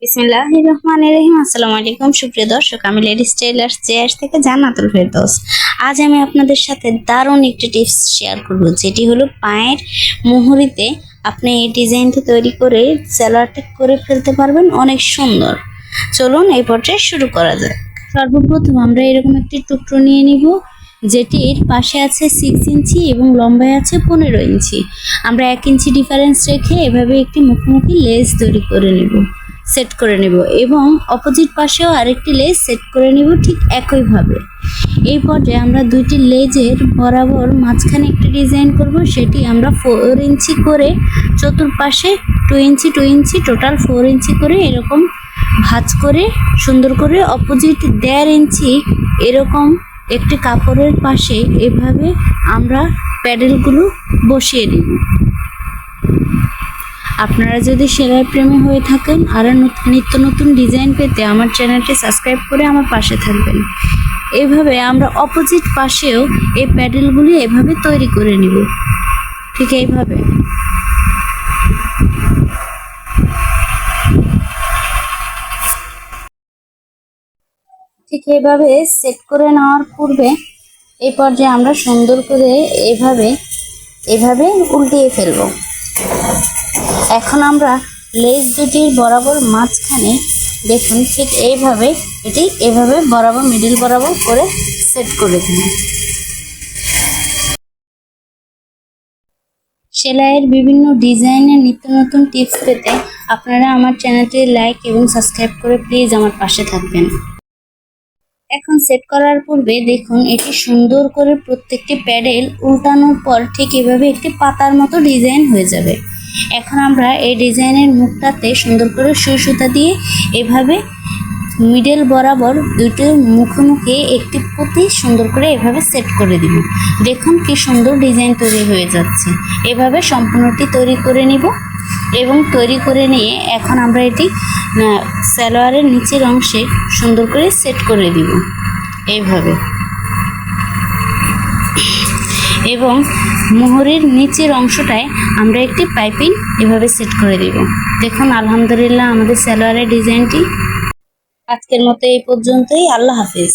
বিসমিল্লাহির রহমানির রহিম। আসসালামু আলাইকুম সুপ্রিয় দর্শক, আমি লেডিস টেইলার্স চেয়ার্স থেকে জান্নাতুল ফেরদৌস। আজ আমি আপনাদের সাথে দারুণ একটি টিপস শেয়ার করব, যেটি হলো পায়ের মুহুরিতে আপনি এই ডিজাইনটি তৈরি করে সালোয়ারটা করে ফেলতে পারবেন অনেক সুন্দর। চলুন এই পর্যায়ে শুরু করা যাক। সর্বপ্রথম আমরা এরকম একটি টুকরো নিয়ে নিব, যেটির পাশে আছে 6 ইঞ্চি এবং লম্বায় আছে 15 ইঞ্চি। আমরা 1 ইঞ্চি ডিফারেন্স রেখে এভাবে একটি মুখোমুখি লেস তৈরি করে নেব, সেট করে নেব এবং অপোজিট পাশেও আরেকটি লেজ সেট করে নেব ঠিক একইভাবে। এই পর্যায়ে আমরা দুইটি লেজের বরাবর মাঝখানে একটি ডিজাইন করব, সেটি আমরা 4 ইঞ্চি করে চতুর্পাশে 2 ইঞ্চি 2 ইঞ্চি টোটাল 4 ইঞ্চি করে এরকম ভাঁজ করে সুন্দর করে অপোজিট 1.5 ইঞ্চি এরকম একটি কাপড়ের পাশে এভাবে আমরা প্যাডেলগুলো বসিয়ে দিব। আপনারা যদি সেলাই প্রেমী হয়ে থাকেন আর নিত্য নতুন ডিজাইন পেতে আমার চ্যানেলটি সাবস্ক্রাইব করে আমার পাশে থাকবেন। এইভাবে আমরা অপোজিট পাশেও এই প্যাডেলগুলি এভাবে তৈরি করে নিব, ঠিক এইভাবে। ঠিক এইভাবে সেট করে নেওয়ার পূর্বে এই পর্যায়ে আমরা সুন্দর করে এভাবে উল্টিয়ে ফেলব। এখন আমরা লেজ দুটির বরাবর মাঝখানে দেখুন ঠিক এইভাবে এভাবে বরাবর মিডিল বরাবর করে সেট করে দিন। সেলাইয়ের বিভিন্ন ডিজাইনের নিত্য নতুন টিপস পেতে আপনারা আমার চ্যানেলটি লাইক এবং সাবস্ক্রাইব করে প্লিজ আমার পাশে থাকবেন। এখন সেট করার পূর্বে দেখুন এটি সুন্দর করে প্রত্যেকটি প্যাডেল উল্টানোর পর ঠিক এভাবে একটি পাতার মতো ডিজাইন হয়ে যাবে। এখন আমরা এই ডিজাইনের মুখটাতে সুন্দর করে সুই সুতা দিয়ে এভাবে মিডল বরাবর দুটো মুখোমুখি একটি পুঁতি সুন্দর করে এভাবে সেট করে দিব। দেখুন কি সুন্দর ডিজাইন তৈরি হয়ে যাচ্ছে। এভাবে সম্পূর্ণটি তৈরি করে নিব এবং তৈরি করে নিয়ে এখন আমরা এটি সালোয়ারের নিচের অংশে সুন্দর করে সেট করে দিব এইভাবে, এবং মোহরের নিচের অংশটায় আমরা একটি পাইপিং এভাবে সেট করে দিব। দেখুন আলহামদুলিল্লাহ আমাদের সালোয়ারের ডিজাইনটি আজকের মতো এই পর্যন্তই। আল্লাহ হাফেজ।